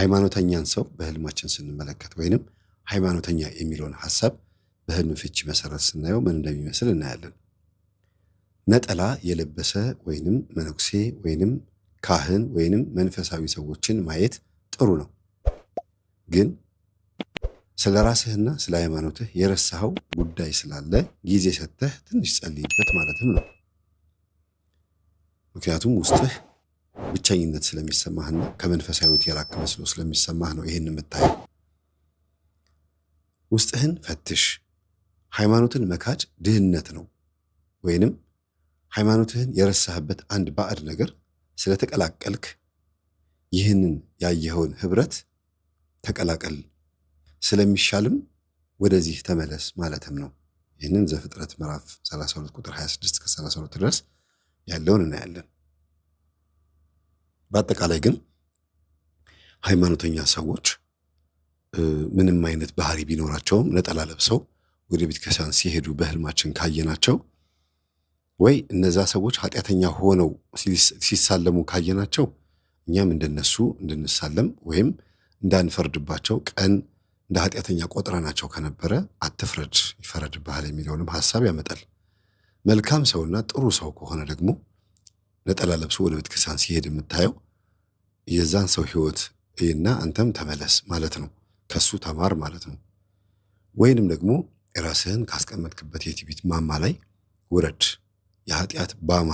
ሃይማኖተኛን ሰው በህልማችን ስንመለከት ወይንም ሃይማኖተኛ የሚለውን ሐሳብ በህልም ፍቺ መሰረት ስናየው ምን እንደሚመስል እናያለን። ነጠላ የለበሰ ወይንም መነኩሴ ወይንም ካህን ወይንም መንፈሳዊ ሰዎችን ማየት ጥሩ ነው። ግን ስለ ራስህና ስለ ሃይማኖትህ የረሳኸው ጉዳይ ስላለ ጊዜ ሰጥተህ ትንሽ ጸልይበት ማለትም ነው። ምክንያቱም ውስጥህ ብቸኝነት ስለሚሰማህና ከመንፈሳዊት የራቅ መስሎ ስለሚሰማህ ነው ይሄን የምታየው። ውስጥህን ፈትሽ። ሃይማኖትን መካድ ድህነት ነው ወይንም ሃይማኖትህን የረሳህበት አንድ ባዕድ ነገር ስለተቀላቀልክ ይህንን ያየኸውን ህብረት ተቀላቀል ስለሚሻልም ወደዚህ ተመለስ ማለትም ነው። ይህንን ዘፍጥረት ምዕራፍ 32 ቁጥር 26 እስከ 32 ድረስ ያለውን እናያለን። በአጠቃላይ ግን ሃይማኖተኛ ሰዎች ምንም አይነት ባህሪ ቢኖራቸውም ነጠላ ለብሰው ወደ ቤተክርስቲያን ሲሄዱ በህልማችን ካየናቸው ወይ እነዛ ሰዎች ኃጢአተኛ ሆነው ሲሳለሙ ካየናቸው እኛም እንደነሱ እንድንሳለም ወይም እንዳንፈርድባቸው ቀን እንደ ኃጢአተኛ ቆጥረናቸው ከነበረ አትፍረድ ይፈረድብሃል የሚለውንም ሐሳብ ያመጣል። መልካም ሰውና ጥሩ ሰው ከሆነ ደግሞ ነጠላ ለብሶ ወደ ቤተክርስቲያን ሲሄድ የምታየው የዛን ሰው ህይወት እና አንተም ተመለስ ማለት ነው። ከሱ ተማር ማለት ነው። ወይንም ደግሞ ራስህን ካስቀመጥክበት የትዕቢት ማማ ላይ ውረድ። የኃጢአት ባማ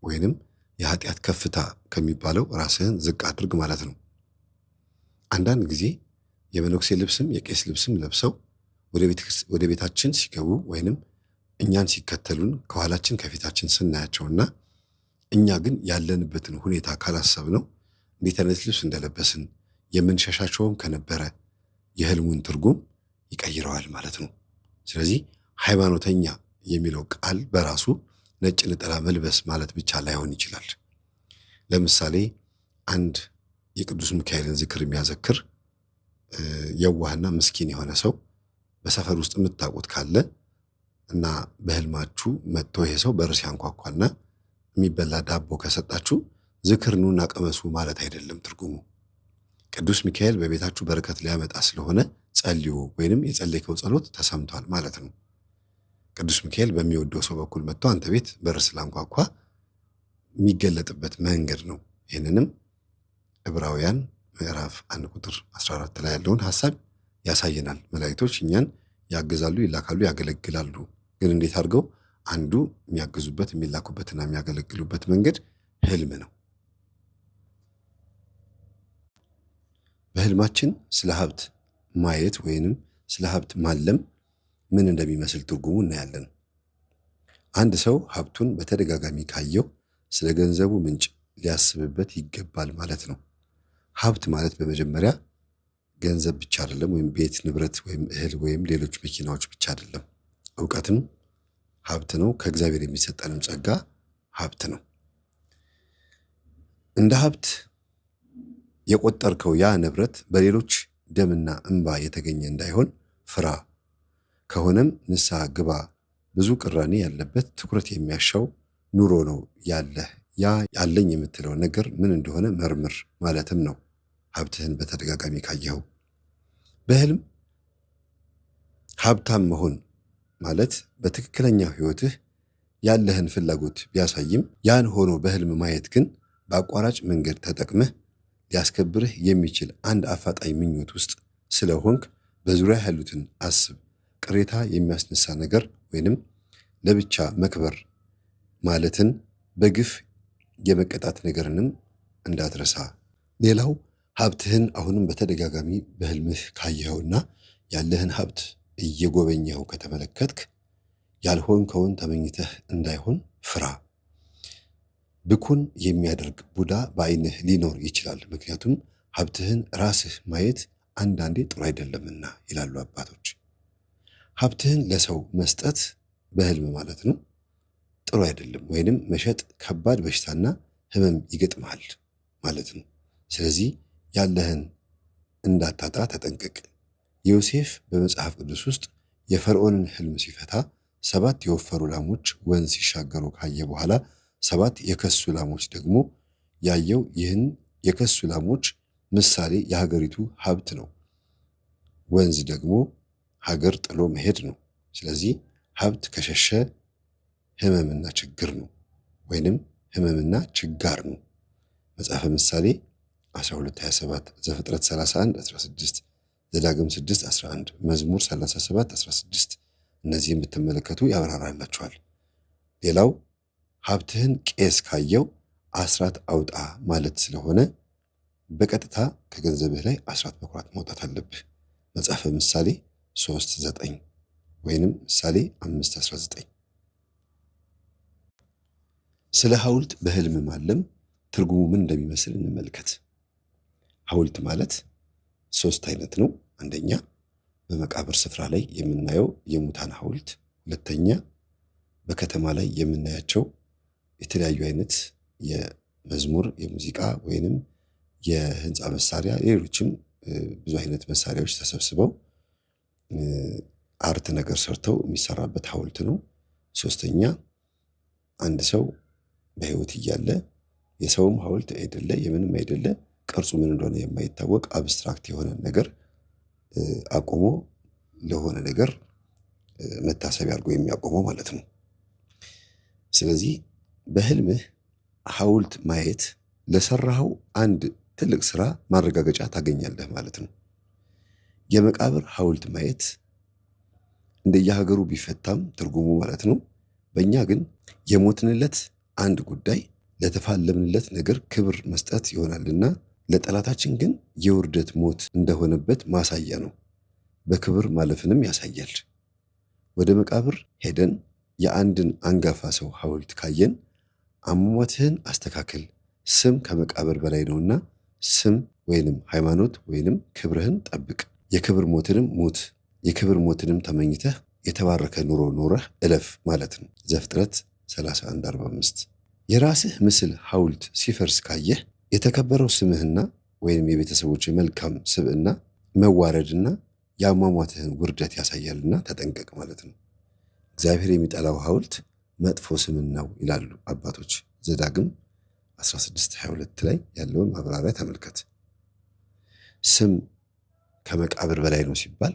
ወይንም የኃጢአት ከፍታ ከሚባለው ራስህን ዝቅ አድርግ ማለት ነው። አንዳንድ ጊዜ የመነኩሴ ልብስም የቄስ ልብስም ለብሰው ወደ ቤታችን ሲገቡ ወይንም እኛን ሲከተሉን ከኋላችን ከፊታችን ስናያቸውና እኛ ግን ያለንበትን ሁኔታ ካላሰብነው እንዴት አይነት ልብስ እንደለበስን የምንሸሻቸውም ከነበረ የህልሙን ትርጉም ይቀይረዋል ማለት ነው። ስለዚህ ሃይማኖተኛ የሚለው ቃል በራሱ ነጭ ነጠላ መልበስ ማለት ብቻ ላይሆን ይችላል። ለምሳሌ አንድ የቅዱስ ሚካኤልን ዝክር የሚያዘክር የዋህና ምስኪን የሆነ ሰው በሰፈር ውስጥ የምታውቁት ካለ እና በህልማችሁ መጥቶ ይሄ ሰው በር ሲያንኳኳና የሚበላ ዳቦ ከሰጣችሁ ዝክር ኑና ቀመሱ ማለት አይደለም ትርጉሙ። ቅዱስ ሚካኤል በቤታችሁ በረከት ሊያመጣ ስለሆነ ጸልዩ ወይንም የጸለይከው ጸሎት ተሰምቷል ማለት ነው። ቅዱስ ሚካኤል በሚወደው ሰው በኩል መጥቶ አንተ ቤት በር ስላንኳኳ የሚገለጥበት መንገድ ነው። ይህንንም ዕብራውያን ምዕራፍ 1 ቁጥር 14 ላይ ያለውን ሐሳብ ያሳየናል። መላእክቶች እኛን ያግዛሉ፣ ይላካሉ፣ ያገለግላሉ። ግን እንዴት አድርገው? አንዱ የሚያግዙበት የሚላኩበትና የሚያገለግሉበት መንገድ ህልም ነው። በህልማችን ስለ ሀብት ማየት ወይንም ስለ ሀብት ማለም ምን እንደሚመስል ትርጉሙ እናያለን። አንድ ሰው ሀብቱን በተደጋጋሚ ካየው ስለ ገንዘቡ ምንጭ ሊያስብበት ይገባል ማለት ነው። ሀብት ማለት በመጀመሪያ ገንዘብ ብቻ አይደለም፣ ወይም ቤት ንብረት ወይም እህል ወይም ሌሎች መኪናዎች ብቻ አይደለም። እውቀትም ሀብት ነው። ከእግዚአብሔር የሚሰጠንም ጸጋ ሀብት ነው። እንደ ሀብት የቆጠርከው ያ ንብረት በሌሎች ደምና እንባ የተገኘ እንዳይሆን ፍራ። ከሆነም ንስሐ ግባ። ብዙ ቅራኔ ያለበት ትኩረት የሚያሻው ኑሮ ነው ያለህ። ያ ያለኝ የምትለው ነገር ምን እንደሆነ መርምር ማለትም ነው። ሀብትህን በተደጋጋሚ ካየኸው በህልም ሀብታም መሆን ማለት በትክክለኛው ህይወትህ ያለህን ፍላጎት ቢያሳይም ያን ሆኖ በህልም ማየት ግን በአቋራጭ መንገድ ተጠቅመህ ሊያስከብርህ የሚችል አንድ አፋጣኝ ምኞት ውስጥ ስለሆንክ በዙሪያ ያሉትን አስብ። ቅሬታ የሚያስነሳ ነገር ወይንም ለብቻ መክበር ማለትን በግፍ የመቀጣት ነገርንም እንዳትረሳ። ሌላው ሀብትህን አሁንም በተደጋጋሚ በህልምህ ካየኸውና ያለህን ሀብት እየጎበኘኸው ከተመለከትክ ያልሆንከውን ተመኝተህ እንዳይሆን ፍራ። ብኩን የሚያደርግ ቡዳ በዓይንህ ሊኖር ይችላል። ምክንያቱም ሀብትህን ራስህ ማየት አንዳንዴ ጥሩ አይደለምና ይላሉ አባቶች። ሀብትህን ለሰው መስጠት በህልም ማለት ነው ጥሩ አይደለም፣ ወይንም መሸጥ ከባድ በሽታና ህመም ይገጥምሃል ማለት ነው። ስለዚህ ያለህን እንዳታጣ ተጠንቀቅ። ዮሴፍ በመጽሐፍ ቅዱስ ውስጥ የፈርዖንን ህልም ሲፈታ 7 የወፈሩ ላሞች ወንዝ ሲሻገሩ ካየ በኋላ 7 የከሱ ላሞች ደግሞ ያየው ይህን የከሱ ላሞች ምሳሌ የሀገሪቱ ሀብት ነው። ወንዝ ደግሞ ሀገር ጥሎ መሄድ ነው። ስለዚህ ሀብት ከሸሸ ህመምና ችግር ነው፣ ወይንም ህመምና ችጋር ነው። መጽሐፈ ምሳሌ 12:27፣ ዘፍጥረት 31:16፣ ዘዳግም 6:11፣ መዝሙር 37:16 እነዚህን ብትመለከቱ ያብራራላችኋል። ሌላው ሀብትህን ቄስ ካየው አስራት አውጣ ማለት ስለሆነ በቀጥታ ከገንዘብህ ላይ አስራት በኩራት ማውጣት አለብህ። መጽሐፈ ምሳሌ 3:9 ወይንም ምሳሌ 5:19። ስለ ሐውልት በህልም ማለም ትርጉሙ ምን እንደሚመስል እንመልከት። ሐውልት ማለት 3 አይነት ነው። አንደኛ በመቃብር ስፍራ ላይ የምናየው የሙታን ሐውልት፣ ሁለተኛ በከተማ ላይ የምናያቸው የተለያዩ አይነት የመዝሙር የሙዚቃ ወይንም የህንፃ መሳሪያ፣ ሌሎችም ብዙ አይነት መሳሪያዎች ተሰብስበው አርት ነገር ሰርተው የሚሰራበት ሐውልት ነው። ሶስተኛ አንድ ሰው በህይወት እያለ የሰውም ሐውልት አይደለ የምንም አይደለ ቅርጹ ምን እንደሆነ የማይታወቅ አብስትራክት የሆነ ነገር አቆሞ ለሆነ ነገር መታሰቢያ አድርጎ የሚያቆመው ማለት ነው። ስለዚህ በህልምህ ሐውልት ማየት ለሰራኸው አንድ ትልቅ ስራ ማረጋገጫ ታገኛለህ ማለት ነው። የመቃብር ሐውልት ማየት እንደየሀገሩ ቢፈታም ትርጉሙ ማለት ነው። በእኛ ግን የሞትንለት አንድ ጉዳይ ለተፋለምንለት ነገር ክብር መስጠት ይሆናልና ለጠላታችን ግን የውርደት ሞት እንደሆነበት ማሳያ ነው። በክብር ማለፍንም ያሳያል። ወደ መቃብር ሄደን የአንድን አንጋፋ ሰው ሐውልት ካየን አሟሟትህን አስተካክል፣ ስም ከመቃብር በላይ ነውና ስም ወይንም ሃይማኖት ወይንም ክብርህን ጠብቅ፣ የክብር ሞትንም ሞት፣ የክብር ሞትንም ተመኝተህ የተባረከ ኑሮ ኖረህ እለፍ ማለት ነው። ዘፍጥረት 31:45። የራስህ ምስል ሐውልት ሲፈርስ ካየህ የተከበረው ስምህና ወይንም የቤተሰቦች መልካም ስብዕና መዋረድና የአሟሟትህን ውርደት ያሳያልና ተጠንቀቅ ማለት ነው። እግዚአብሔር የሚጠላው ሐውልት መጥፎ ስምን ነው ይላሉ አባቶች። ዘዳግም 16:22 ላይ ያለውን ማብራሪያ ተመልከት። ስም ከመቃብር በላይ ነው ሲባል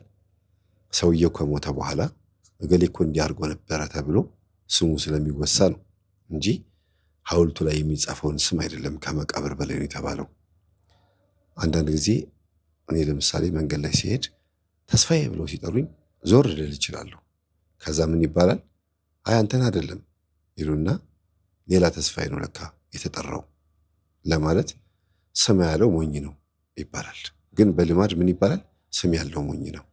ሰውየው ከሞተ በኋላ እገሌ እኮ እንዲህ አድርጎ ነበረ ተብሎ ስሙ ስለሚወሳ ነው እንጂ ሐውልቱ ላይ የሚጻፈውን ስም አይደለም ከመቃብር በላይ ነው የተባለው። አንዳንድ ጊዜ እኔ ለምሳሌ መንገድ ላይ ሲሄድ ተስፋዬ ብለው ሲጠሩኝ ዞር ልል እችላለሁ። ከዛ ምን ይባላል? አይ አንተን አይደለም ይሉና ሌላ ተስፋዬ ነው ለካ የተጠራው ለማለት ስም ያለው ሞኝ ነው ይባላል። ግን በልማድ ምን ይባላል? ስም ያለው ሞኝ ነው።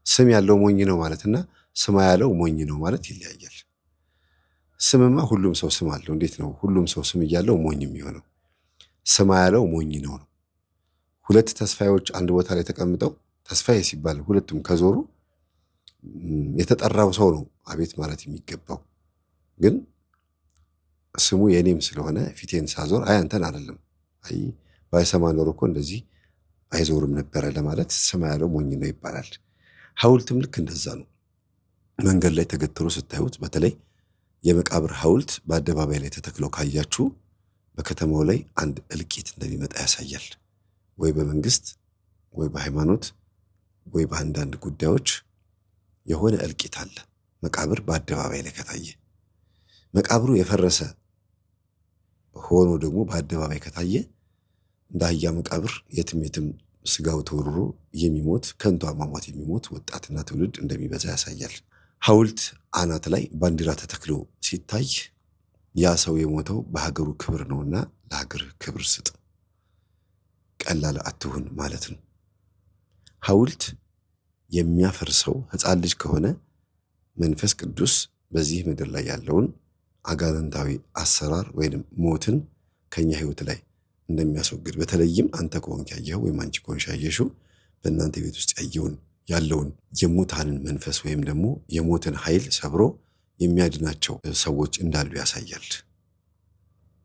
ስም ያለው ሞኝ ነው ማለትና ስም ያለው ሞኝ ነው ማለት ይለያያል። ስምማ ሁሉም ሰው ስም አለው። እንዴት ነው ሁሉም ሰው ስም እያለው ሞኝ የሚሆነው? ስም ያለው ሞኝ ነው ነው። ሁለት ተስፋዬዎች አንድ ቦታ ላይ ተቀምጠው ተስፋዬ ሲባል ሁለቱም ከዞሩ የተጠራው ሰው ነው አቤት ማለት የሚገባው። ግን ስሙ የኔም ስለሆነ ፊቴን ሳዞር አይ አንተን አይደለም፣ አይ ባይሰማ ኖሮ እኮ እንደዚህ አይዞርም ነበረ ለማለት ስም ያለው ሞኝ ነው ይባላል። ሐውልትም ልክ እንደዛ ነው። መንገድ ላይ ተገትሮ ስታዩት፣ በተለይ የመቃብር ሐውልት በአደባባይ ላይ ተተክለው ካያችሁ በከተማው ላይ አንድ እልቂት እንደሚመጣ ያሳያል። ወይ በመንግስት ወይ በሃይማኖት ወይ በአንዳንድ ጉዳዮች የሆነ እልቂት አለ። መቃብር በአደባባይ ላይ ከታየ፣ መቃብሩ የፈረሰ ሆኖ ደግሞ በአደባባይ ከታየ እንደ አህያ መቃብር የትም የትም ስጋው ተወርሮ የሚሞት ከንቱ አሟሟት የሚሞት ወጣትና ትውልድ እንደሚበዛ ያሳያል። ሐውልት አናት ላይ ባንዲራ ተተክሎ ሲታይ ያ ሰው የሞተው በሀገሩ ክብር ነውና ለሀገር ክብር ስጥ፣ ቀላል አትሁን ማለት ነው። ሐውልት የሚያፈርሰው ሕፃን ልጅ ከሆነ መንፈስ ቅዱስ በዚህ ምድር ላይ ያለውን አጋንንታዊ አሰራር ወይም ሞትን ከኛ ህይወት ላይ እንደሚያስወግድ፣ በተለይም አንተ ከሆንክ ያየኸው ወይም አንቺ ከሆንሽ ያየሽው በእናንተ ቤት ውስጥ ያለውን የሙታንን መንፈስ ወይም ደግሞ የሞትን ኃይል ሰብሮ የሚያድናቸው ሰዎች እንዳሉ ያሳያል።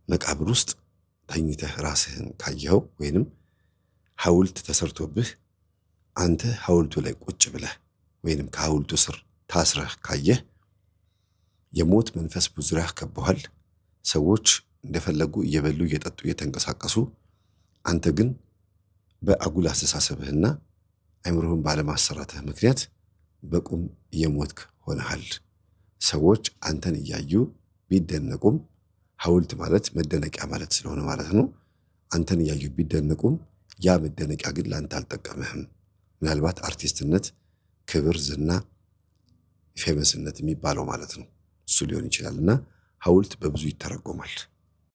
መቃብር ውስጥ ተኝተህ ራስህን ካየኸው ወይንም ሐውልት ተሰርቶብህ አንተ ሐውልቱ ላይ ቁጭ ብለህ ወይንም ከሐውልቱ ስር ታስረህ ካየህ የሞት መንፈስ በዙሪያህ ከበዋል። ሰዎች እንደፈለጉ እየበሉ እየጠጡ እየተንቀሳቀሱ፣ አንተ ግን በአጉል አስተሳሰብህና አይምሮህን ባለማሰራትህ ምክንያት በቁም እየሞትክ ሆነሃል። ሰዎች አንተን እያዩ ቢደነቁም ሐውልት ማለት መደነቂያ ማለት ስለሆነ ማለት ነው። አንተን እያዩ ቢደነቁም ያ መደነቂያ ግን ላንተ አልጠቀምህም። ምናልባት አርቲስትነት፣ ክብር፣ ዝና፣ ፌመስነት የሚባለው ማለት ነው እሱ ሊሆን ይችላልና ሐውልት በብዙ ይተረጎማል።